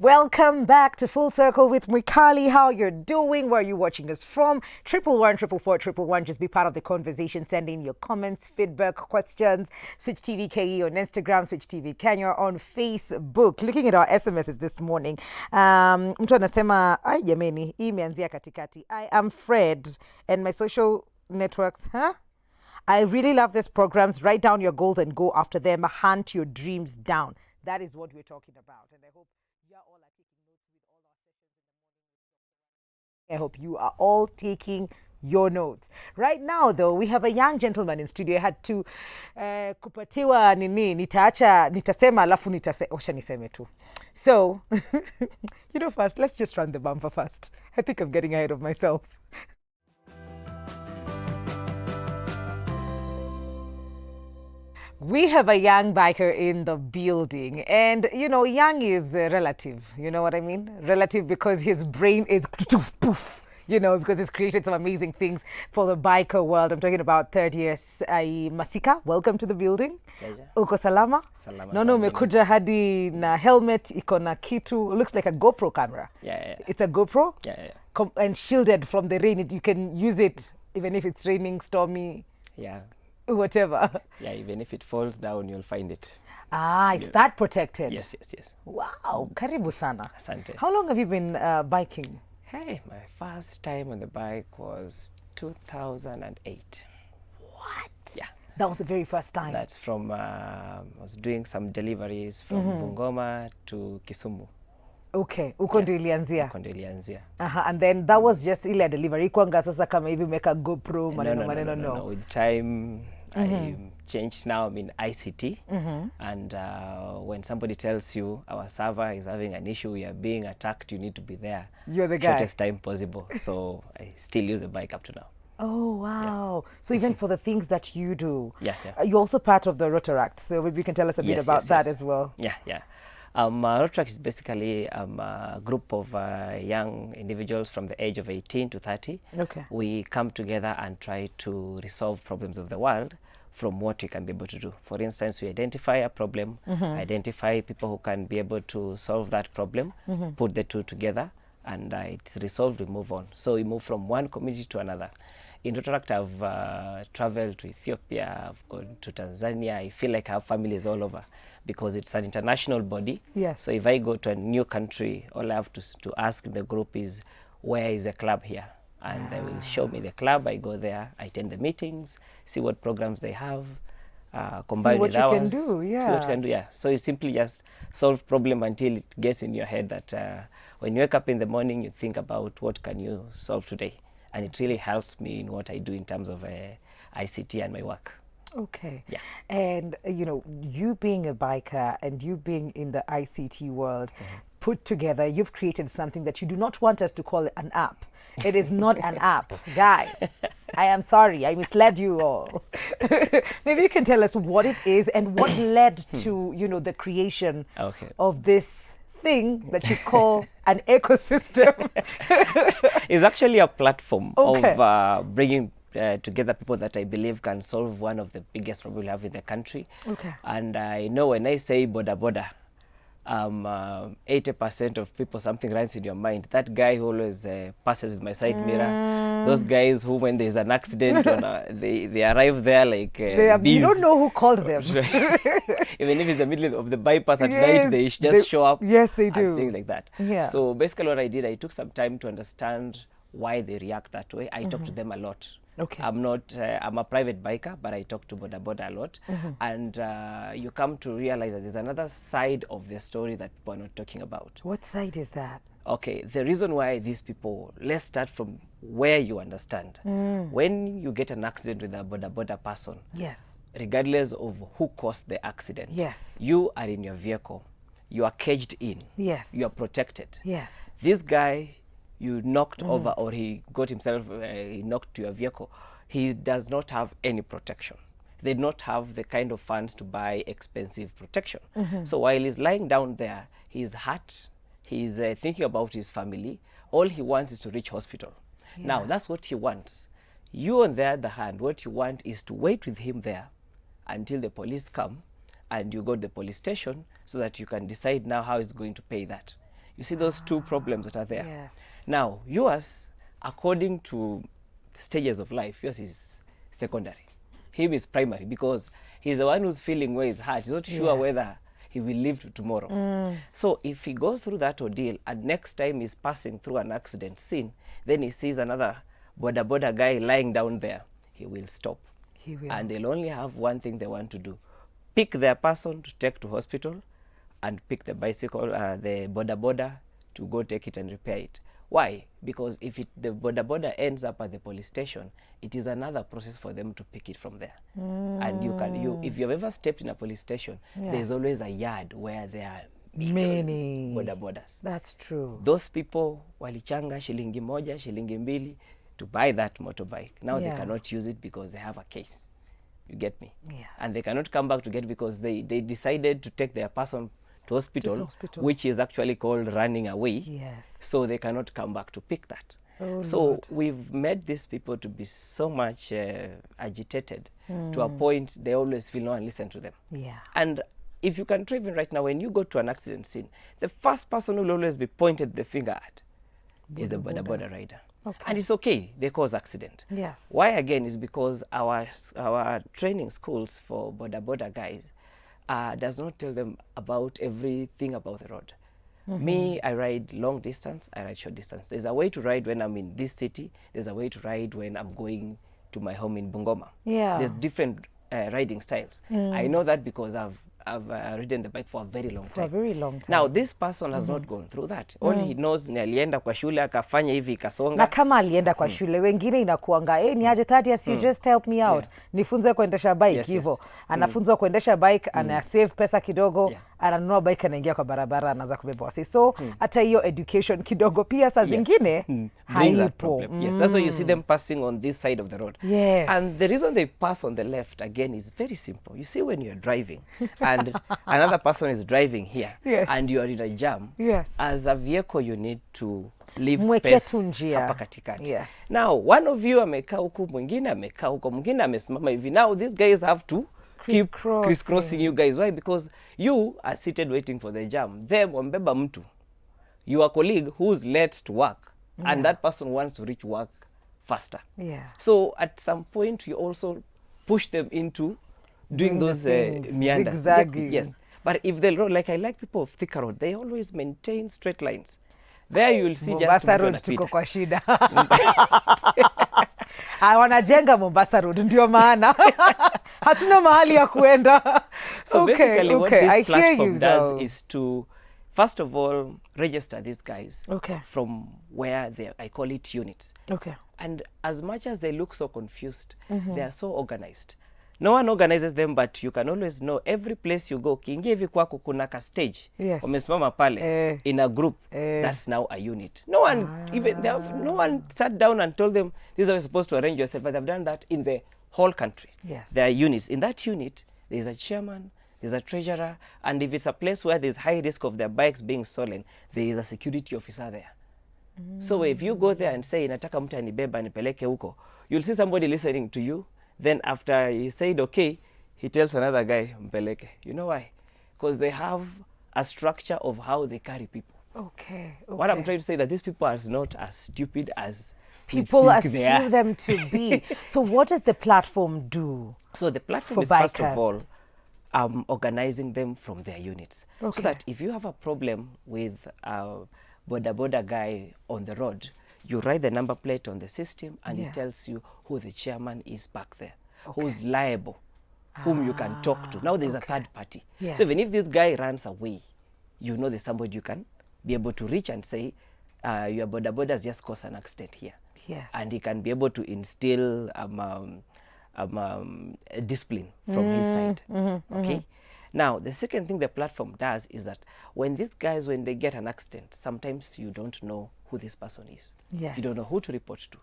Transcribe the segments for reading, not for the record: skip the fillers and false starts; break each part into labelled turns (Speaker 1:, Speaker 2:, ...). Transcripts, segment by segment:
Speaker 1: Welcome back to Full Circle with Mikali. How you're doing? Where are you watching us from? 111 Just be part of the conversation. Send in your comments, feedback, questions. Switch TV KE on Instagram, Switch TV Kenya on Facebook. Looking at our SMSs this morning. Mtu anasema, ay jameni, hii imeanzia katikati. I am Fred and my social networks, I really love these programs. Write down your goals and go after them. Hunt your dreams down. That is what we're talking about. And I hope you are all taking notes with all our sessions in the morning. I hope you are all taking your notes. Right now, though, we have a young gentleman in studio. I had to kupatiwa nini, nitasema alafu osha niseme tu. So, first, let's just run the bumper first. I think I'm getting ahead of myself. We have a young biker in the building, and young is relative. You know what I mean? Relative because his brain is poof. Because he's created some amazing things for the biker world. I'm talking about third year Masika. Welcome to the building.
Speaker 2: Pleasure.
Speaker 1: Uko salama?
Speaker 2: Salama.
Speaker 1: No, umekuja hadi na helmet, iko na kitu. It looks like a GoPro camera.
Speaker 2: Yeah.
Speaker 1: It's a GoPro?
Speaker 2: Yeah.
Speaker 1: And shielded from the rain. You can use it even if it's raining, stormy.
Speaker 2: Yeah.
Speaker 1: Whatever.
Speaker 2: Yeah, even if it falls down, you'll find it.
Speaker 1: It's that protected.
Speaker 2: Yes.
Speaker 1: Wow, karibu sana.
Speaker 2: Asante.
Speaker 1: How long have you been biking?
Speaker 2: Hey, my first time on the bike was 2008.
Speaker 1: What?
Speaker 2: Yeah.
Speaker 1: That was the very first time.
Speaker 2: That's from, I was doing some deliveries from Bungoma to Kisumu.
Speaker 1: Okay, uko ndio ilianzia.
Speaker 2: Uko ndio ilianzia.
Speaker 1: And then that was just ile delivery. Kwanga sasa kama hivi make a GoPro,
Speaker 2: No. With time, I changed now, I'm in ICT. And when somebody tells you our server is having an issue, we are being attacked, you need to be there.
Speaker 1: You're the guy.
Speaker 2: Shortest time possible. So I still use the bike up to now.
Speaker 1: Oh, wow. Yeah. So even for the things that you do,
Speaker 2: yeah.
Speaker 1: You're also part of the Rotaract. So maybe you can tell us a bit about that as well.
Speaker 2: Yeah. Rotaract is basically a group of young individuals from the age of 18 to 30.
Speaker 1: Okay.
Speaker 2: We come together and try to resolve problems of the world from what we can be able to do. For instance, we identify a problem, identify people who can be able to solve that problem, put the two together, and it's resolved, we move on. So we move from one community to another. In Rotaract, I've traveled to Ethiopia, I've gone to Tanzania. I feel like I have families all over because it's an international body.
Speaker 1: Yes.
Speaker 2: So if I go to a new country, all I have to ask the group is, where is a club here? And they will show me the club. I go there, I attend the meetings, see what programs they have, combine with ours.
Speaker 1: See what you can do, yeah.
Speaker 2: See what you can do, yeah. So you simply just solve problem until it gets in your head that when you wake up in the morning, you think about what can you solve today. And it really helps me in what I do in terms of ICT and my work.
Speaker 1: Okay.
Speaker 2: Yeah.
Speaker 1: And, you being a biker and you being in the ICT world, put together, you've created something that you do not want us to call it an app. It is not an app. Guys, I am sorry. I misled you all. Maybe you can tell us what it is and what led to, the creation of this thing that you call an ecosystem.
Speaker 2: It's actually a platform of bringing together people that I believe can solve one of the biggest problems we have in the country. Okay. And I know when I say BodaBoda, 80% of people, something runs in your mind. That guy who always passes with my side mirror. Those guys who, when there's an accident, they arrive there like
Speaker 1: you don't know who called them.
Speaker 2: Even if it's the middle of the bypass at night, they just show up.
Speaker 1: Yes, they do.
Speaker 2: And things like that. Yeah. So basically what I did, I took some time to understand why they react that way. I talk to them a lot.
Speaker 1: Okay.
Speaker 2: I'm a private biker, but I talk to BodaBoda a lot. And you come to realize that there's another side of the story that people are not talking about.
Speaker 1: What side is that?
Speaker 2: Okay, the reason why these people, let's start from where you understand. When you get an accident with a BodaBoda person,
Speaker 1: yes,
Speaker 2: regardless of who caused the accident,
Speaker 1: yes,
Speaker 2: you are in your vehicle, you are caged in,
Speaker 1: yes,
Speaker 2: you are protected.
Speaker 1: Yes.
Speaker 2: This guy you knocked over, or he got himself, he knocked to your vehicle, he does not have any protection. They do not have the kind of funds to buy expensive protection. So while he's lying down there, he's hurt, he's thinking about his family, all he wants is to reach hospital. Yeah. Now, that's what he wants. You, on the other hand, what you want is to wait with him there until the police come and you go to the police station so that you can decide now how he's going to pay that. You see those two problems that are there.
Speaker 1: Yes.
Speaker 2: Now, yours, according to stages of life, yours is secondary. Him is primary because he's the one who's feeling where his heart. He's not sure whether he will live to tomorrow. So if he goes through that ordeal and next time he's passing through an accident scene, then he sees another boda guy lying down there, he will stop.
Speaker 1: He will.
Speaker 2: And they'll only have one thing they want to do. Pick their person to take to hospital and pick the bicycle, the boda to go take it and repair it. Why? Because if the boda ends up at the police station, it is another process for them to pick it from there. And if you've ever stepped in a police station, there's always a yard where there are many bodabodas.
Speaker 1: That's true.
Speaker 2: Those people walichanga shilingi moja, shilingi mbili to buy that motorbike. Now they cannot use it because they have a case. You get me?
Speaker 1: Yes.
Speaker 2: And they cannot come back to get because they decided to take their person to hospital, which is actually called running away.
Speaker 1: Yes.
Speaker 2: So they cannot come back to pick that.
Speaker 1: Oh,
Speaker 2: so
Speaker 1: Lord.
Speaker 2: we've made these people to be so much agitated to a point they always feel no one listen to them.
Speaker 1: Yeah.
Speaker 2: And if you can try even right now, when you go to an accident scene, the first person who will always be pointed the finger at is the boda rider.
Speaker 1: Okay.
Speaker 2: And it's okay, they cause accident.
Speaker 1: Yes.
Speaker 2: Why again is because our training schools for boda guys does not tell them about everything about the road. Me, I ride long distance, I ride short distance. There's a way to ride when I'm in this city. There's a way to ride when I'm going to my home in Bungoma.
Speaker 1: Yeah.
Speaker 2: There's different riding styles. I know that because I've ridden the bike for a very long time.
Speaker 1: For a very long time.
Speaker 2: Now, this person has not gone through that. All he knows ni alienda kwa shule akafanya hivi
Speaker 1: na
Speaker 2: ikasonga.
Speaker 1: kama alienda kwa shule, wengine inakuanga ni aje Thaddeus, you just help me out, nifunze kuendesha bike hivyo. Anafunzwa kuendesha bike, ana save pesa kidogo, ananunua bike, anaingia kwa barabara, anaanza kubeba wasi. So hata hiyo education kidogo pia saa zingine haipo.
Speaker 2: Yes, that's why you see them passing on this side of the road.
Speaker 1: Yes.
Speaker 2: And the reason they pass on the left again is very simple. You see, when you're driving and another person is driving here, and you are in a jam, as a vehicle you need to leave space hapa katikati.
Speaker 1: Yes.
Speaker 2: Now, one of you amekaa huku, mwingine amekaa huko, mwingine amesimama hivi. Now, these guys have to keep crisscrossing you guys. Why? Because you are seated waiting for the jam. Them wambeba mtu, your colleague who's late to work, and that person wants to reach work faster.
Speaker 1: Yeah.
Speaker 2: So at some point, you also push them into doing those meanders.
Speaker 1: Zigzagging.
Speaker 2: Yes. But if the road, like I like people of thicker road, they always maintain straight lines. There you will see
Speaker 1: Mombasa
Speaker 2: just
Speaker 1: road tuko kwa shida. Wanajenga Mombasa road, ndio maana hatuna mahali ya kuenda.
Speaker 2: So basically what this platform does
Speaker 1: though.
Speaker 2: is to, first of all, register these guys from where I call it units.
Speaker 1: Okay.
Speaker 2: And as much as they look so confused, they are so organized. No one organizes them, but you can always know every place you go. Kiingia hivi kwako kuna ka stage. Wamesimama pale in a group. That's now a unit. No one no one sat down and told them this is how you're supposed to arrange yourself, but they've done that in the whole country.
Speaker 1: Yes.
Speaker 2: There are units. In that unit, there's a chairman, there's a treasurer, and if it's a place where there's high risk of their bikes being stolen, there is a security officer there. So if you go there and say, nataka mtu anibeba nipeleke huko, you'll see somebody listening to you. Then after he said, okay, he tells another guy, mpeleke. You know why? Because they have a structure of how they carry people.
Speaker 1: Okay.
Speaker 2: What I'm trying to say that these people are not as stupid as
Speaker 1: people assume them to be. So what does the platform do?
Speaker 2: So the platform is first of all organizing them from their units. So that if you have a problem with a boda guy on the road, you write the number plate on the system and it tells you who the chairman is back there, who's liable, whom you can talk to. Now there's a third party. So even if this guy runs away, you know there's somebody you can be able to reach and say, your boda has just caused an accident here. And he can be able to instill discipline from his side. Okay. Now, the second thing the platform does is that when these guys, when they get an accident, sometimes you don't know who this person is. You don't know who to report to.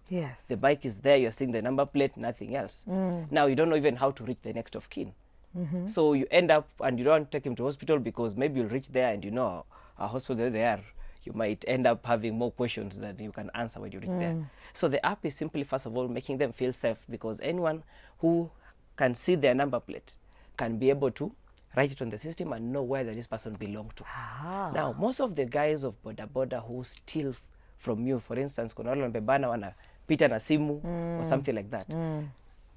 Speaker 2: The bike is there, you're seeing the number plate, nothing else. Now, you don't know even how to reach the next of kin. So you end up, and you don't take him to hospital because maybe you'll reach there and you know a hospital there, you might end up having more questions that you can answer when you reach there. So the app is simply, first of all, making them feel safe because anyone who can see their number plate can be able to write it on the system and know where this person belongs to.
Speaker 1: Ah.
Speaker 2: Now, most of the guys of BodaBoda who steal from you, for instance, kuna wale wamebebana wanapita na simu or something like that.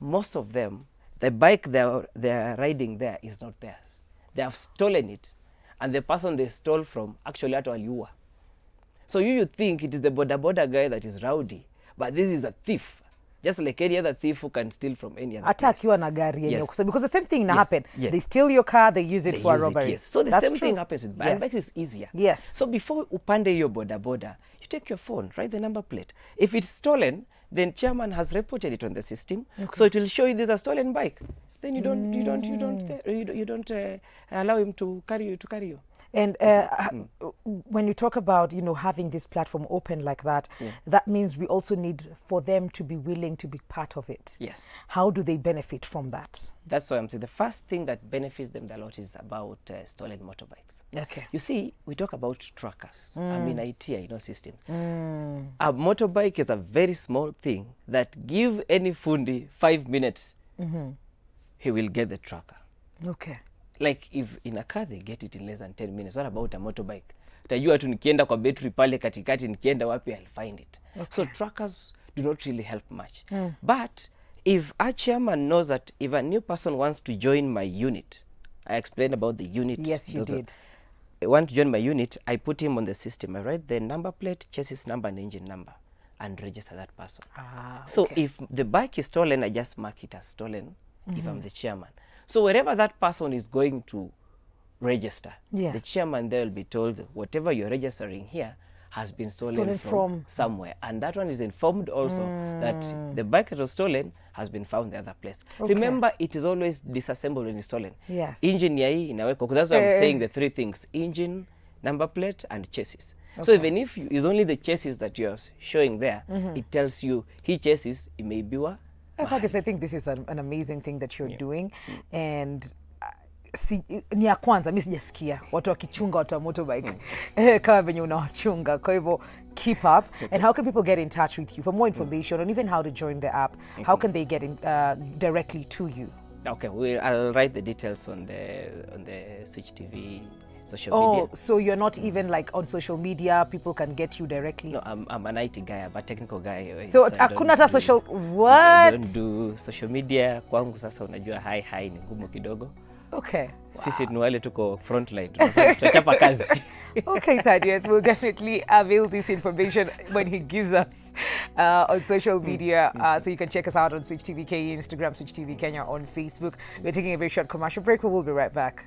Speaker 2: Most of them, the bike they're riding there is not theirs. They have stolen it, and the person they stole from actually hata waliua. So you think it is the BodaBoda guy that is rowdy, but this is a thief. Just like any other thief who can steal from any other
Speaker 1: Hata
Speaker 2: place.
Speaker 1: akiwa na gari yenyewe.
Speaker 2: Yes.
Speaker 1: So because the same thing
Speaker 2: Yes.
Speaker 1: happen.
Speaker 2: Yes.
Speaker 1: They steal your car, they use it
Speaker 2: They
Speaker 1: for
Speaker 2: use
Speaker 1: a robbery.
Speaker 2: Yes. So the
Speaker 1: That's
Speaker 2: same
Speaker 1: true.
Speaker 2: thing happens with bike.
Speaker 1: Yes.
Speaker 2: Bike is easier.
Speaker 1: Yes.
Speaker 2: So before upande your BodaBoda, you take your phone, write the number plate. If it's stolen, then chairman has reported it on the system, so it will show you this is a stolen bike. Then you don't allow him to carry you.
Speaker 1: And when you talk about, having this platform open like that, that means we also need for them to be willing to be part of it.
Speaker 2: Yes.
Speaker 1: How do they benefit from that?
Speaker 2: That's why I'm saying the first thing that benefits them a lot is about stolen motorbikes.
Speaker 1: Okay.
Speaker 2: You see, we talk about trackers. I mean, IT, systems. A motorbike is a very small thing that give any fundi 5 minutes, he will get the tracker.
Speaker 1: Okay.
Speaker 2: Like if in a car they get it in less than 10 minutes. What about a motorbike? Tajua tu nikienda kwa battery pale katikati, nikienda wapi, I'll find it. Okay. So trackers do not really help much. But if a chairman knows that if a new person wants to join my unit, I explained about the unit.
Speaker 1: Yes, you did.
Speaker 2: Want to join my unit, I put him on the system. I write the number plate, chassis number, and engine number, and register that person. So if the bike is stolen, I just mark it as stolen if I'm the chairman. So wherever that person is going to register, the chairman there will be told whatever you're registering here has been stolen from somewhere. And that one is informed also that the bike that was stolen has been found the other place. Okay. Remember, it is always disassembled when it's stolen. Yes. Engine ya hii inawekwa, because that's why I'm saying the three things: engine, number plate, and chassis. Okay. So even if it's only the chassis that you're showing there, it tells you he chassis imeibiwa.
Speaker 1: I think this is an amazing thing that you're doing. And ni ya kwanza mimi sijasikia watu wakichunga watu wa motorbike kama venye unawachunga. Kwa hivyo keep up. And how can people get in touch with you for more information on even how to join the app? How can they get in directly to you? Okay,
Speaker 2: I'll write the details on the Switch TV social media.
Speaker 1: So you're not even like on social media, people can get you directly?
Speaker 2: No, I'm an IT guy, I'm a technical guy.
Speaker 1: So hakuna hata social, what?
Speaker 2: I don't do social media. Kwangu sasa unajua hi ni ngumu kidogo.
Speaker 1: Okay.
Speaker 2: Sisi ni wale tuko frontline, tunachapa kazi.
Speaker 1: Okay, Thaddeus, we'll definitely avail this information when he gives us on social media. So you can check us out on Switch TV KE, Instagram, Switch TV Kenya, on Facebook. We're taking a very short commercial break, but we'll be right back.